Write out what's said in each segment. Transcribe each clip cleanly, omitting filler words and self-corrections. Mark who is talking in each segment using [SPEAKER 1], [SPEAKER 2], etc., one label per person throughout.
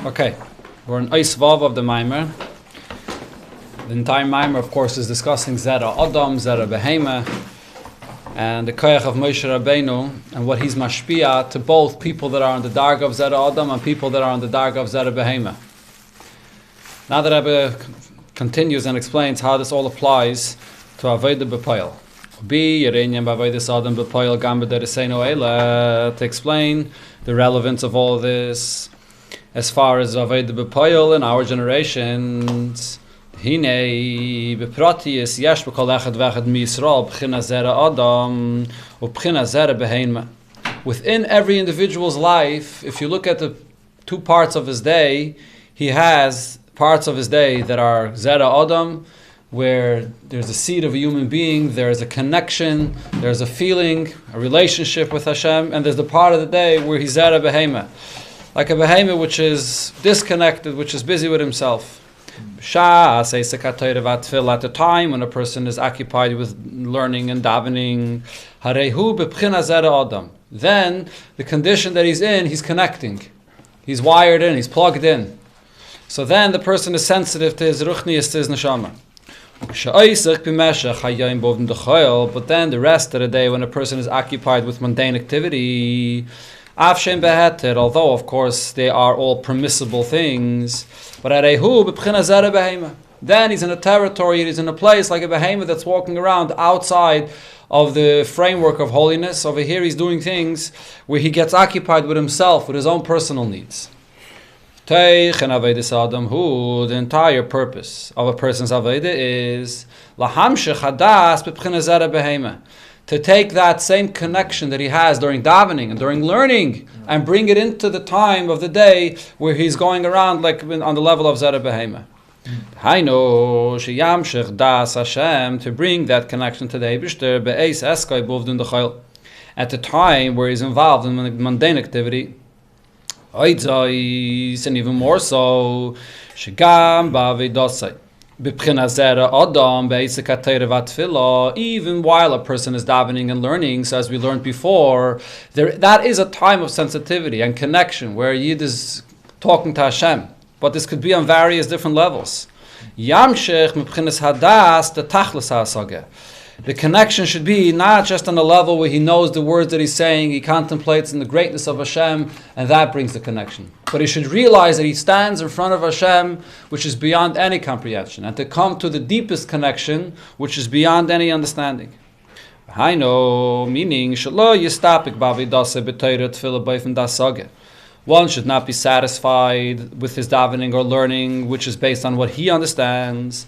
[SPEAKER 1] Okay, we're in Eis Vav of the Maamar. The entire Maamar, of course, is discussing Zera Adam, Zera Behema, and the Koyach of Moshe Rabbeinu, and what he's mashpia to both people that are on the Darga of Zera Adam and people that are on the Darga of Zera Behema. Now the Rebbe continues and explains how this all applies to Avodah B'Poel. To explain the relevance of all this as far as Avodah B'Poel in our generations. Within every individual's life, if you look at the two parts of his day, he has parts of his day that are Zera Adam, where there's a seed of a human being, there's a connection, there's a feeling, a relationship with Hashem, and there's the part of the day where he's Zera Behema, like a Behema which is disconnected, which is busy with himself. At the time when a person is occupied with learning and davening, then the condition that he's in, he's connecting. He's wired in, he's plugged in. So then the person is sensitive to his ruchnius, to his neshama. But then the rest of the day, when a person is occupied with mundane activity, although of course they are all permissible things, but then he's in a territory, he's in a place like a behemoth that's walking around outside of the framework of holiness. Over here he's doing things where he gets occupied with himself, with his own personal needs. The entire purpose of a person's Avodah is to take that same connection that he has during davening and during learning and bring it into the time of the day where he's going around like on the level of Zera Behema. To bring that connection to the Eibishter at the time where he's involved in mundane activity, and even more so, even while a person is davening and learning, so as we learned before, that is a time of sensitivity and connection where Yid is talking to Hashem. But this could be on various different levels. The connection should be not just on a level where he knows the words that he's saying, he contemplates in the greatness of Hashem, and that brings the connection. But he should realize that he stands in front of Hashem, which is beyond any comprehension, and to come to the deepest connection, which is beyond any understanding. Meaning, one should not be satisfied with his davening or learning, which is based on what he understands.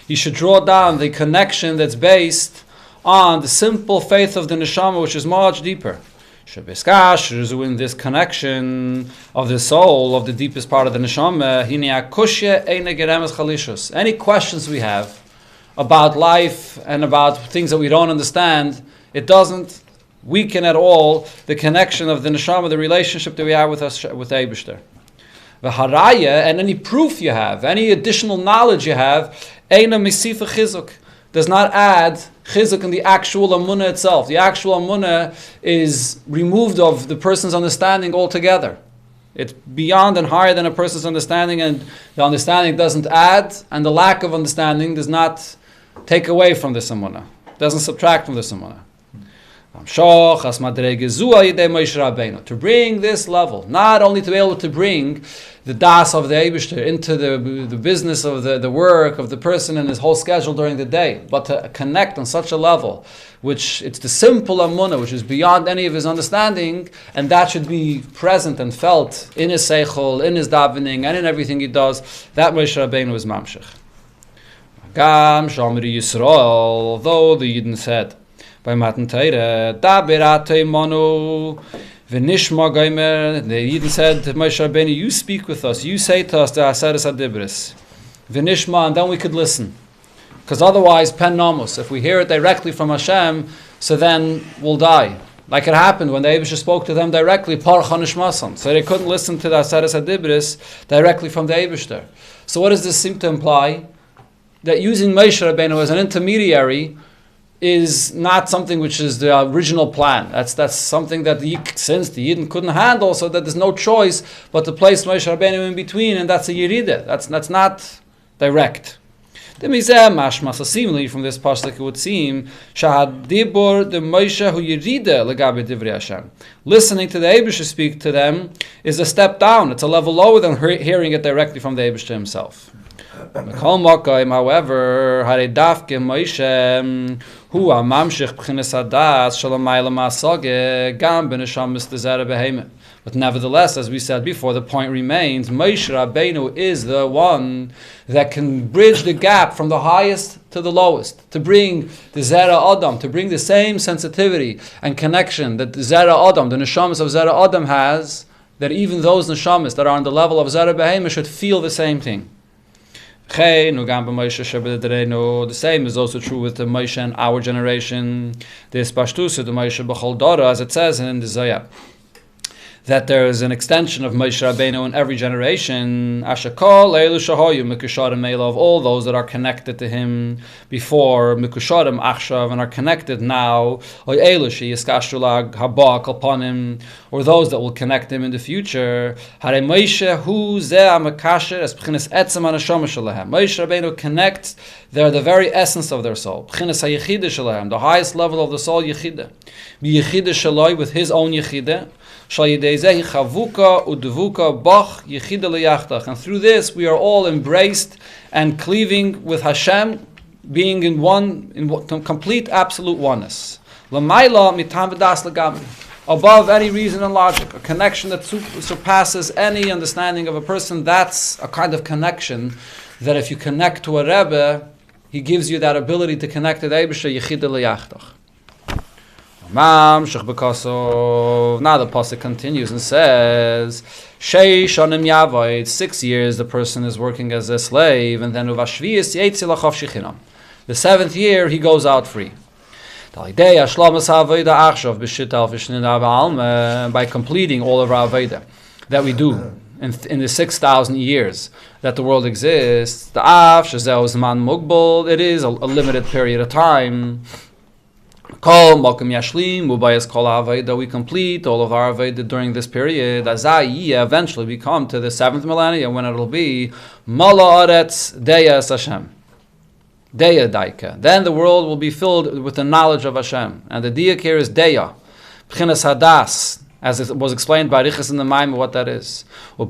[SPEAKER 1] He should draw down the connection that's based on the simple faith of the neshama, which is much deeper. In this connection of the soul, of the deepest part of the neshama, any questions we have about life and about things that we don't understand, it doesn't weaken at all the connection of the neshama, the relationship that we have with Eibishter. V'haraya, and any proof you have, any additional knowledge you have, eina misifa chizuk, does not add chizuk in the actual amunah itself. The actual amunah is removed of the person's understanding altogether. It's beyond and higher than a person's understanding, and the understanding doesn't add, and the lack of understanding does not take away from this amunah, doesn't subtract from this amunah. To bring this level, not only to be able to bring the das of the Eibishter into the business of the work of the person and his whole schedule during the day, but to connect on such a level, which it's the simple amunah, which is beyond any of his understanding, and that should be present and felt in his seichel, in his davening, and in everything he does. That Moshe Rabbeinu is mamshech. Although the Yidden said, by Matan Torah, the Yidden said to Moshe Rabbeinu, you speak with us, you say to us the Aseres HaDibros, V'nishma, and then we could listen. Because otherwise, pen nomus, if we hear it directly from Hashem, so then we'll die. Like it happened when the Eibishter spoke to them directly, Parach HaNishmasan, so they couldn't listen to the Aseres HaDibros directly from the Eibishter. So what does this seem to imply? That using Moshe Rabbeinu as an intermediary is not something which is the original plan. That's something that since the Yidden couldn't handle, so that there's no choice but to place Moshe Rabbeinu in between, and that's a Yerida. That's not direct. The Mizeh mashma, so seemingly from this pasuk it would seem Shahad Dibur the Moshe hu Yerida legabe divrei Hashem. Listening to the Eibusha speak to them is a step down. It's a level lower than hearing it directly from the Eibusha himself. However, Hare Dafke Moshe hu amamshich b'chinas hadas shalamayla masage gam b'nesham mistazera behemet. But nevertheless, as we said before, the point remains: Moshe Rabbeinu is the one that can bridge the gap from the highest to the lowest, to bring the Zera Adam, to bring the same sensitivity and connection that the Zera Adam, the neshamas of Zera Adam has, that even those neshamas that are on the level of Zera Behemoth should feel the same thing. The same is also true with the Moshe in our generation. This Pashtus, the Moshe b'chol dora, as it says in the Zohar, that there is an extension of Moshe Rabbeinu in every generation. Ashakol Eilu Shahoyu Mikusharim Meila, of all those that are connected to him before, Mikusharim Achshav, and are connected now, Oy Eilu Sheyiskashulag Habak upon him, or those that will connect him in the future. Hare Moshe Hu Zeh Amakasher Es B'chinas Etzem Anashama Shalahem. Moshe Rabbeinu connects. They're the very essence of their soul. B'chinas HaYechida Shalahem, the highest level of the soul, Yechida. B'Yechida Shaloi, with his own Yechida. And through this we are all embraced and cleaving with Hashem, being in complete absolute oneness. Above any reason and logic, a connection that surpasses any understanding of a person. That's a kind of connection that if you connect to a Rebbe, he gives you that ability to connect to the Eibusha Yechida L'Yachtach. Now the pasuk continues and says, 6 years the person is working as a slave, and then the 7th year he goes out free. By completing all of our Aveda that we do in the 6,000 years that the world exists, it is a limited period of time. That we complete all of our Aveda during this period. Eventually we come to the 7th millennium, when it will be Mala Aretz Deya Hashem. Deya Daika. Then the world will be filled with the knowledge of Hashem. And the Diyak here is Deya. B'chinas Hadas, as it was explained by Riches in the Maamar, what that is. And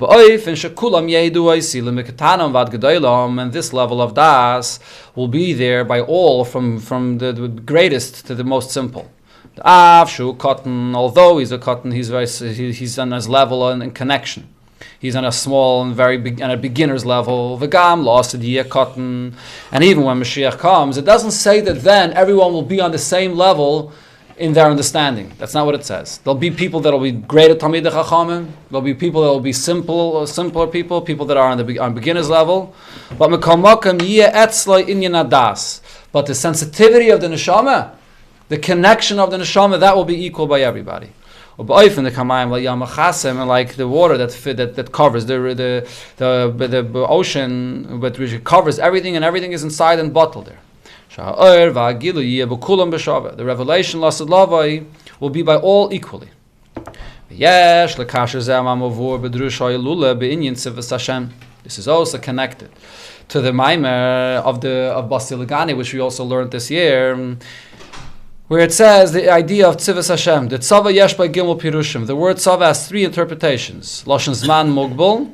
[SPEAKER 1] this level of Das will be there by all, from the greatest to the most simple. The Av Shu Cotton, although he's a Cotton, he's on his level and connection. He's on a small and very and a beginner's level. V'gam lost Cotton, and even when Mashiach comes, it doesn't say that then everyone will be on the same level in their understanding. That's not what it says. There'll be people that will be greater Talmidei Chachamim. There'll be people that will be simpler people that are on beginner's level. But the sensitivity of the neshama, the connection of the neshama, that will be equal by everybody. And like the water that covers the ocean, but which covers everything, and everything is inside and bottled there. The revelation will be by all equally. This is also connected to the Maamar of Basiligani, which we also learned this year, where it says the idea of Tzivas Hashem. The Tzava Yesh by Gimel Pirushim. The word Tzava has 3 interpretations. Lashon Zman Mugbal.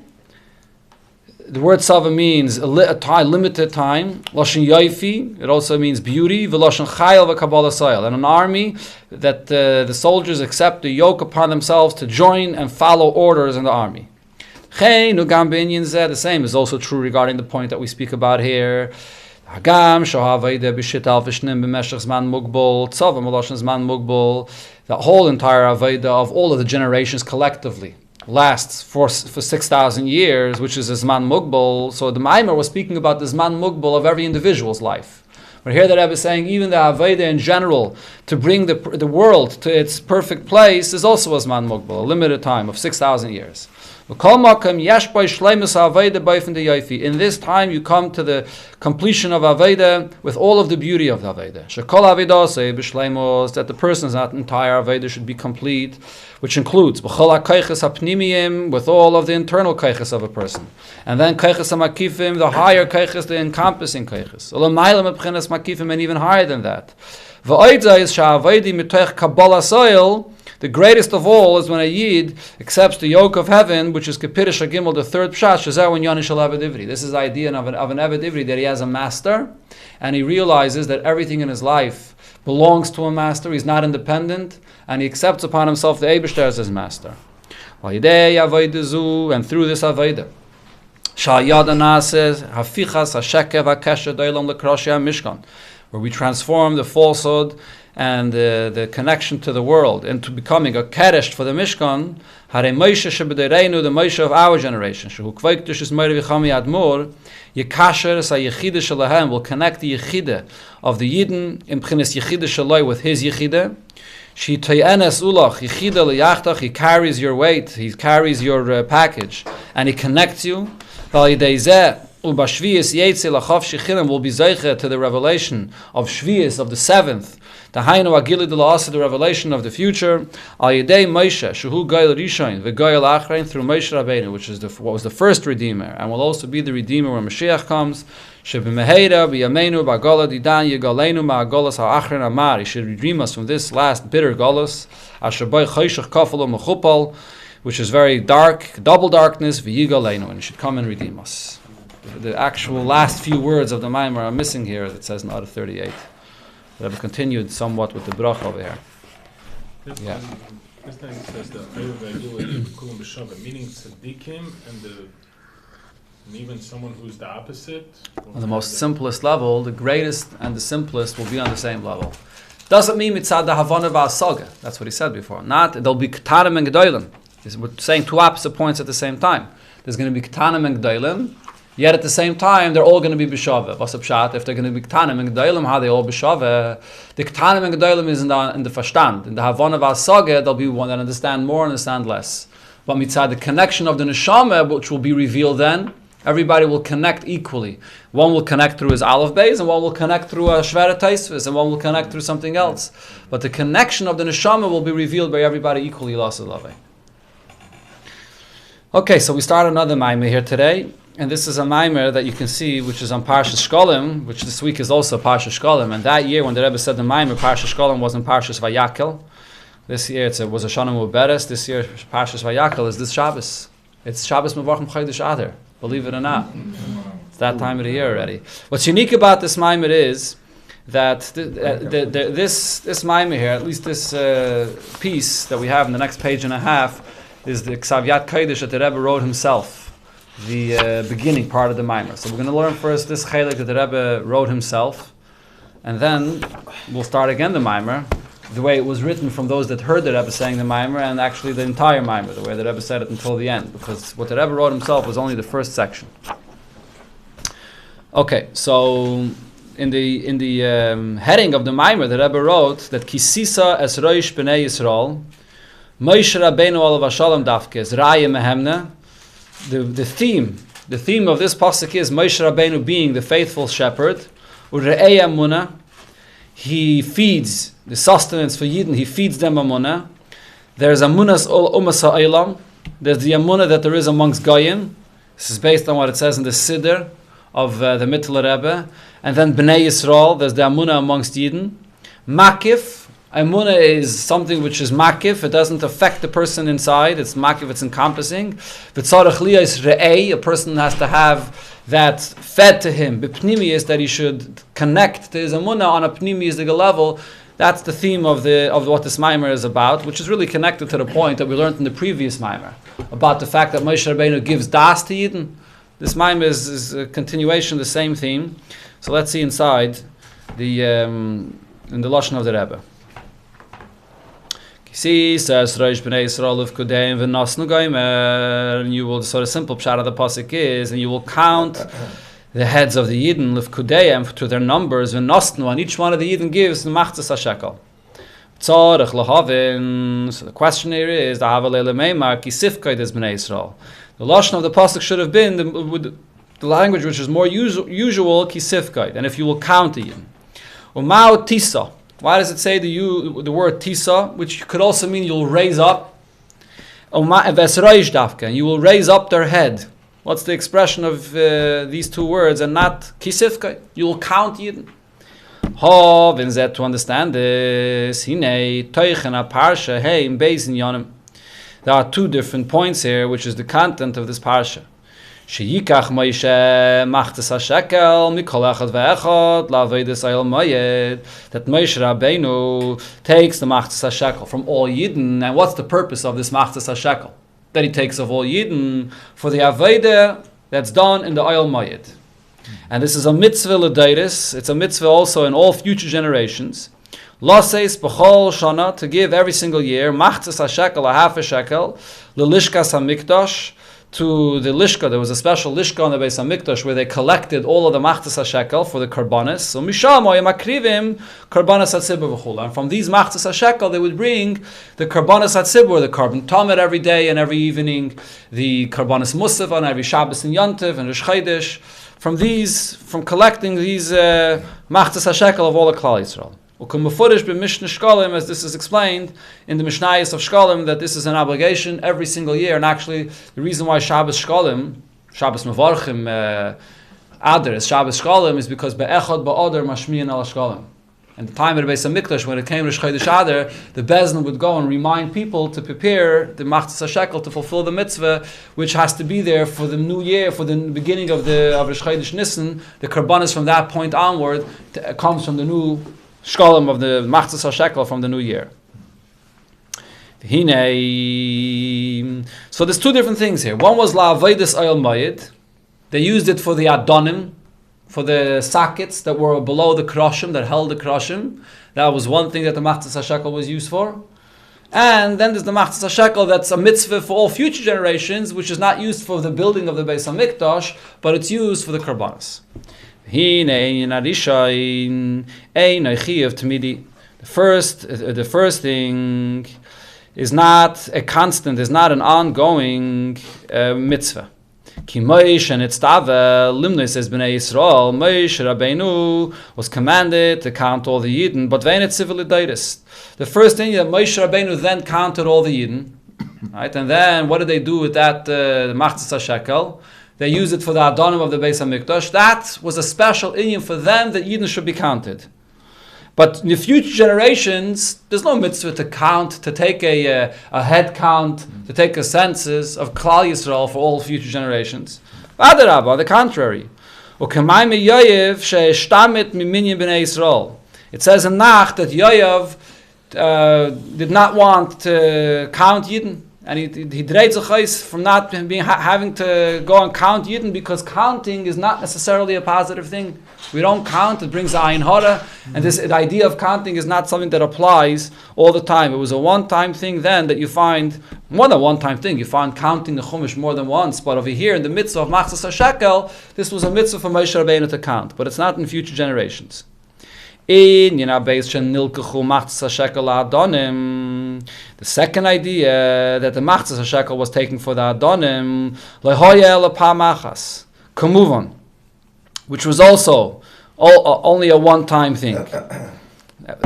[SPEAKER 1] The word Tzava means a limited time. Lashon Yoifi, it also means beauty. V'lashon Chayil v'Kabbalah Sayil. And an army that the soldiers accept the yoke upon themselves to join and follow orders in the army. The same is also true regarding the point that we speak about here. The whole entire Aveda of all of the generations collectively lasts for 6,000 years, which is a Zman Mugbal. So the Maamar was speaking about the Zman Mugbal of every individual's life. But here the Rebbe is saying even the Aveda in general, to bring the world to its perfect place, is also a Zman Mugbal, a limited time of 6,000 years. In this time you come to the completion of Aveda with all of the beauty of the Aveda. That the person's entire Aveda should be complete, which includes with all of the internal kaiches of a person. And then kaiches makifim, the higher kaiches, the encompassing kaiches. And even higher than that. The greatest of all is when a Yid accepts the yoke of heaven, which is Kepirish Agimel, the third Pshat, Shazer when Yanish al Aved. This is the idea of an Aved Ivri, that he has a master, and he realizes that everything in his life belongs to a master, he's not independent, and he accepts upon himself the Eibishter as his master. And through this Aveda, where we transform the falsehood and the connection to the world into becoming a keresh for the Mishkan, the Moshe of our generation, will connect the Yechide of the Yidden in B'chinas Yechide Shaloi with his Yechide. He carries your weight, he carries your package, and he connects you. Will be zeicha to the revelation of Shvius, of the seventh, the Hainu Agili de La'asa, the revelation of the future. Al Yedei Moshe, Shehu Goyel Rishon, V'Goyel Achrein, through Moshe Rabbeinu, which is what was the first Redeemer, and will also be the Redeemer when Mashiach comes. Shebimeheda B'Yameinu B'Agola Didan Yigaleinu Ma'Agolas Ha'Achrein Amar. He should redeem us from this last bitter Golos. Asher Boi Choshech Kafalo Mechupal, which is very dark, double darkness. V'Yigaleinu, and he should come and redeem us. The actual last few words of the Maamar are missing here, as it says in Order 38. But I've continued somewhat with the brach over here.
[SPEAKER 2] This
[SPEAKER 1] yeah.
[SPEAKER 2] This time it says that meaning tzaddikim and even someone who's the opposite.
[SPEAKER 1] On the most simplest level, the greatest and the simplest will be on the same level. Doesn't mean mitzad the havana v'asaga. That's what he said before. Not there'll be ketanim and gedolim. We're saying two opposite points at the same time. There's going to be ketanim and gedolim. Yet at the same time, they're all going to be b'shaveh. What's up, Pshat? If they're going to be ketanim and gedolim, how are they all b'shaveh? The ketanim and gedolim is in the verstand. In the havana v'asaga, there'll be one that understand more, understand less. But mitzad, the connection of the neshama, which will be revealed then, everybody will connect equally. One will connect through his aleph beis, and one will connect through a shveret taisvis, and one will connect through something else. But the connection of the neshama will be revealed by everybody equally. Okay, so we start another Maamar here today. And this is a Maamar that you can see, which is on Parshas Shkolim, which this week is also Parshas Shkolim. And that year, when the Rebbe said the Maamar, Parshas Shkolim wasn't Parshas Vayakel. This year it was a Shana Muberes. This year, Parshas Vayakel is this Shabbos. It's Shabbos Mevachim Chodesh Adar. Believe it or not, it's that time of the year already. What's unique about this Maamar is that this Maamar here, at least this piece that we have in the next page and a half, is the Ksaviyat Kodesh that the Rebbe wrote himself. The beginning part of the Maamar. So we're going to learn first this chelik that the Rebbe wrote himself, and then we'll start again the Maamar, the way it was written from those that heard the Rebbe saying the Maamar, and actually the entire Maamar, the way the Rebbe said it until the end, because what the Rebbe wrote himself was only the first section. Okay, so in the heading of the Maamar, the Rebbe wrote that Kisisa es Roish B'nei Yisrael, Moshe Rabbeinu Olav Hashalom Dafke es Raya Mehemna. The theme of this pasuk is Moshe Rabbeinu being the faithful shepherd. Ure'ei Amunah, he feeds the sustenance for Yidden. He feeds them Amunah. There's Amunah's Umas Ha'olam. There's the Amunah that there is amongst Goyim. This is based on what it says in the Siddur of the Mittler Rebbe. And then Bnei Yisrael. There's the Amunah amongst Yidden. Makif. Emunah is something which is makif. It doesn't affect the person inside. It's makif, it's encompassing. V'tzarech liya is re'ei. A person has to have that fed to him. B'pnimiyus, that he should connect to his emunah on a pnimiyus level. That's the theme of what this Maamar is about, which is really connected to the point that we learned in the previous Maamar about the fact that Moshe Rabbeinu gives das to Yidden. This Maamar is a continuation of the same theme. So let's see inside in the lashon of the Rebbe. See, says Reish B'nei Yisrael of Kudeim v'Nasnu Goymer, and you will, so the simple pshat of the pasuk is, and you will count the heads of the Yidden of Kudeim to their numbers v'Nasnu, and each one of the Yidden gives the machzas hashekel. Tzorech lahavin. So the question here is, the Havalele Meimar, ki sifkait is b'nei Yisrael. The lashon of the pasuk should have been the language which is more usual, ki sifkait, and if you will count the Yidden. Umau tisa. Why does it say the word tisa, which could also mean you'll raise up? And you will raise up their head. What's the expression of these two words and not kisifka? You will count Yidden. To understand this, there are two different points here, which is the content of this parsha. Sheyikach Moshe machtes hashekel mikol echad ve'echad la'avodas ayil moed. That Moshe Rabbeinu takes the machtes hashekel from all Yidden. And what's the purpose of this machtes hashekel? That he takes of all Yidden for the avodah that's done in the ayil moed. And this is a mitzvah l'deiris. It's a mitzvah also in all future generations. Laseis b'chol shana, to give every single year machtes hashekel, a half a shekel, l'lishkas hamikdash, to the lishka. There was a special lishka on the Beis HaMikdash where they collected all of the machtes hashekel for the karbanis. So misham makrivim karbanis hatzibur v'chula. And from these machtes hashekel they would bring the karbanis hatzibur, the korban tamid every day and every evening, the karbanis musaf on every Shabbos and Yontiv and Rosh Chodesh. From collecting these machtes hashekel of all the Klal Yisrael. As this is explained in the Mishnayos of Shkolim, that this is an obligation every single year. And actually, the reason why Shabbos Shkolim, Shabbos Mevarchim, Adar is Shabbos Shkolim, is because Be'echad Ba'adar Mashmiyan al Shkolim. And the time of the Beis HaMikdash, when it came to Rosh Chodesh Adar, the Bezdin would go and remind people to prepare the machtes hashekel to fulfill the mitzvah, which has to be there for the new year, for the beginning of Rosh Chodesh Nisan. The karbanis from that point onward comes from the new Shkolim of the Machzas HaShekel from the new year. So there's two different things here. One was La'avodas Ayil Moed. They used it for the Adonim, for the sockets that were below the Kroshim, that held the Kroshim. That was one thing that the Machzas HaShekel was used for. And then there's the Machzas HaShekel, that's a mitzvah for all future generations, which is not used for the building of the Beis HaMikdash, but it's used for the Karbanos. The first thing is not a constant, is not an ongoing mitzvah. Ki Moshe and Itztava Limnoi says Bnei Yisrael, Moshe Rabbeinu was commanded to count all the Yidden, but vein it civil deiris. The first thing that Moshe Rabbeinu then counted all the Yidden, right? And then what did they do with that machzas hashekel? They used it for the Adonim of the Beis HaMikdash. That was a special inyan for them that Yidden should be counted. But in the future generations, there's no mitzvah to count, to take a head count, to take a census of Klal Yisrael for all future generations. Adarabah, on the contrary. It says in Nach that Yoav did not want to count Yidden. And he dreid sich from not having to go and count Yidden, because counting is not necessarily a positive thing. We don't count, it brings ayin hara, and the idea of counting is not something that applies all the time. It was a one-time thing then that you find, more than one-time thing, you find counting the Chumash more than once, but over here in the mitzvah of Machzas HaShekel, this was a mitzvah for Moshe Rabbeinu to count, but it's not in future generations. The second idea that the Machzas HaShekel was taken for the Adonim, Kamuvon, which was also only a one-time thing.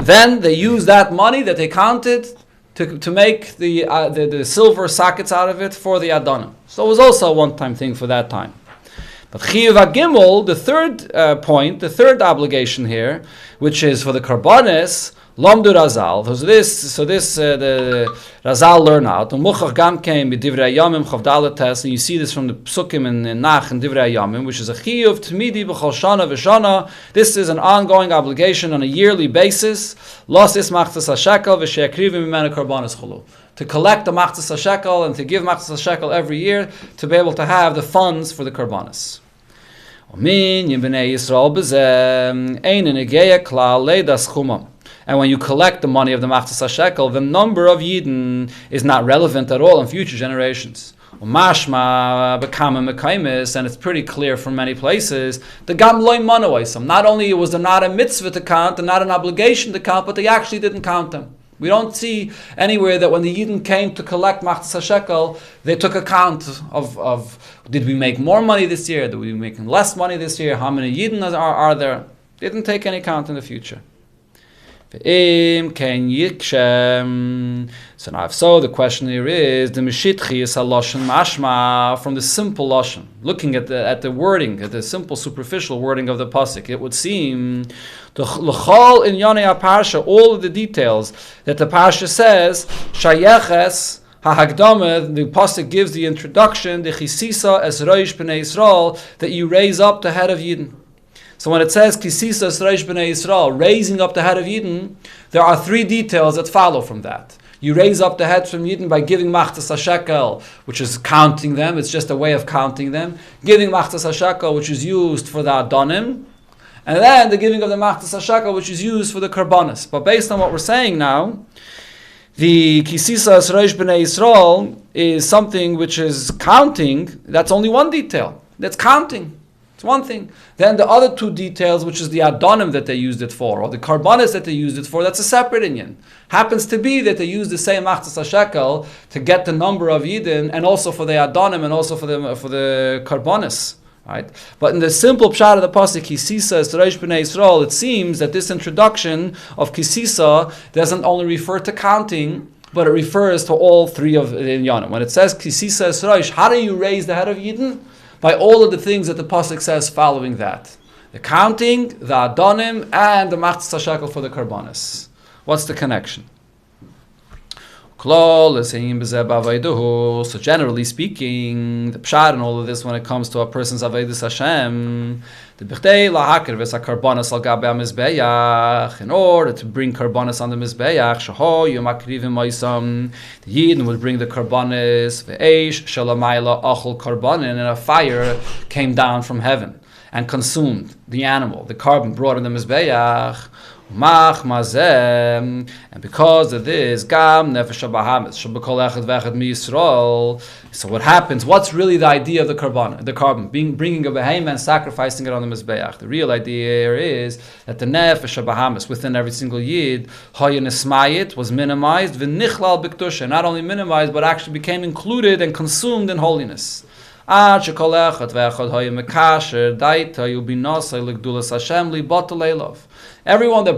[SPEAKER 1] Then they used that money that they counted to make the silver sockets out of it for the Adonim. So it was also a one-time thing for that time. But Chiyuv HaGimel, the third point, the third obligation here, which is for the Karbanis, Lomdu Razal. The Razal learn out. And Muchach Gam came with Divrei Yamim Chavdalet Tes, and you see this from the Psukim in Nach and Divrei Yamim, which is a Chiyuv Tmidi B'chol Shana V'Shana. This is an ongoing obligation on a yearly basis. Los is Machzas HaShekel V'She'akrivim Mimena Karbanis Chulu. To collect the Machzas HaShekel and to give Machzas HaShekel every year to be able to have the funds for the Karbanis. And when you collect the money of the Machzas HaShekel, the number of Yidden is not relevant at all in future generations. And it's pretty clear from many places, the Gam loy manoisam. Not only was there not a mitzvah to count and not an obligation to count, but they actually didn't count them. We don't see anywhere that when the Yidden came to collect Machzas HaShekel, they took account of did we make more money this year? Did we make less money this year? How many Yidden are there? They didn't take any account in the future. So now, if so, the question here is the Meshitchi is a Lashon Mashma from the simple Lashon. Looking at the wording, at the simple superficial wording of the pasuk, it would seem the L'chol in Yonei Parsha, all of the details that the Parsha says, Shayeches HaHagdamah, the pasuk gives the introduction, the Chisisa es Roish B'nei Yisrael, that you raise up the head of Yidden. So when it says Kisisa es Roish B'nei Yisrael, raising up the head of Yidden, there are three details that follow from that. You raise up the head from Yidden by giving Machzas HaShekel, which is counting them. It's just a way of counting them. Giving Machzas HaShekel, which is used for the Adonim. And then the giving of the Machzas HaShekel, which is used for the Karbanis. But based on what we're saying now, the Kisisa es Roish B'nei Yisrael is something which is counting. That's only one detail. That's counting. It's one thing. Then the other two details, which is the Adonim that they used it for, or the Karbanis that they used it for, that's a separate inyan. Happens to be that they used the same Machzas HaShekel to get the number of Yidden, and also for the Adonim, and also for the Karbanis. Right? But in the simple pshat of the pasuk, Kisisa es Roish B'nei Yisrael, it seems that this introduction of Kisisa doesn't only refer to counting, but it refers to all three of the inyanim. When it says Kisisa es Roish, how do you raise the head of Yidden? By all of the things that the pasuk says following that. The counting, the Adonim, and the Machzas HaShekel for the Karbanis. What's the connection? So generally speaking, the pshat in all of this when it comes to a person's Avodas Hashem, the b'chtei lahakir v'sa karbanos al gabe ha-mizbeach, in order to bring karbanos on the mizbeach, sheho yomakrivim ma'isam, the Yidden would bring the karbanos, ve'eish shalamayla achol karbanin, and a fire came down from heaven and consumed the animal, the carbon brought in the mizbeach. And because of this, Gam Nefesh HaBahamis Shabakol Echad Vechad Mi Yisrael. So what happens? What's really the idea of the carbon? The carbon bringing a behemoth and sacrificing it on the mizbeach. The real idea here is that the Nefesh HaBahamis within every single Yid Hayanismayit was minimized, v'nichlal b'kedusha, not only minimized but actually became included and consumed in holiness. Everyone that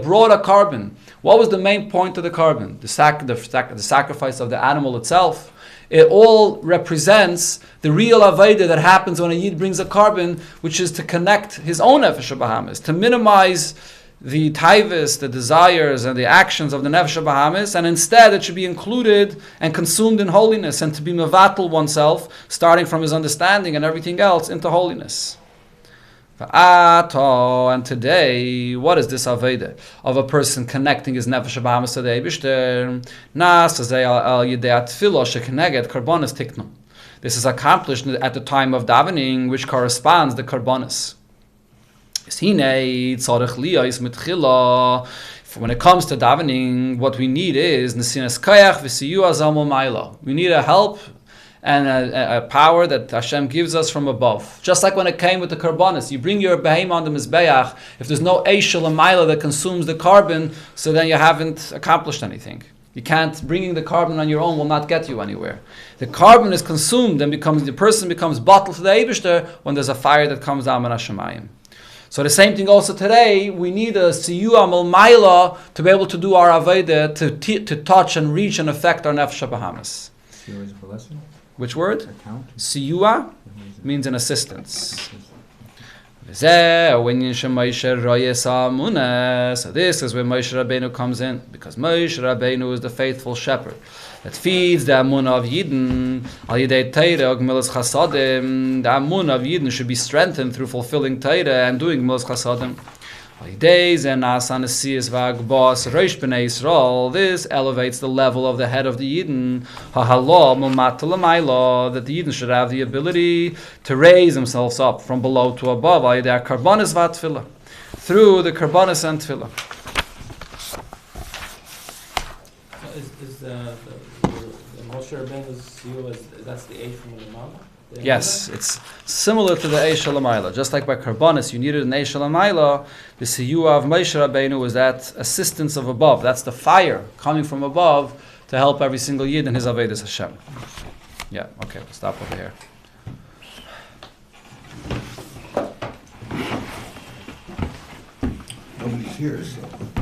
[SPEAKER 1] brought a carbon, what was the main point of the carbon? The sacrifice of the animal itself. It all represents the real Aveda that happens when a Yid brings a carbon, which is to connect his own Nefesh HaBahamis, to minimize the taivas, the desires, and the actions of the Nefesh HaBahamis, and instead it should be included and consumed in holiness, and to be mevatel oneself, starting from his understanding and everything else, into holiness. And today, what is this Aveda of a person connecting his Nefesh HaBahamis to the Eibishter? This is accomplished at the time of davening, which corresponds to Karbanis. When it comes to davening, what we need is we need a help and a power that Hashem gives us from above. Just like when it came with the karbanis, you bring your behemoth on the mizbeach. If there's no eishel and mila that consumes the carbon, so then you haven't accomplished anything. You can't, bringing the carbon on your own will not get you anywhere. The carbon is consumed and the person becomes bottled to the Eibishter when there's a fire that comes down min hashamayim. So the same thing also today, we need a siyua malmaila to be able to do our aveda, to touch and reach and affect our nefesh habahamis.
[SPEAKER 3] Siyua is a lesson?
[SPEAKER 1] Which word?
[SPEAKER 3] Account.
[SPEAKER 1] Siyua means an assistance. So this is where Moshe Rabbeinu comes in, because Moshe Rabbeinu is the faithful shepherd that feeds the amunah of Yidden. Al yidei Torah gemilas chasadim. The amunah of Yidden should be strengthened through fulfilling Torah and doing gemilas chasadim. This elevates the level of the head of the Yidden. That the Yidden should have the ability to raise themselves up from below to above through the karbanis and tefillah.
[SPEAKER 4] Is the Moshe Rabbeinu's siyua, that's the age from the Maamar?
[SPEAKER 1] Yes, it's similar to the Eish Shalamayla. Just like by Karbonis, you needed an Eish Shalamayla, the Siyua of Moshe Rabbeinu was that assistance of above. That's the fire coming from above to help every single Yid in his Avedis Hashem. Yeah, okay, we'll stop over here.
[SPEAKER 3] Nobody's here, so.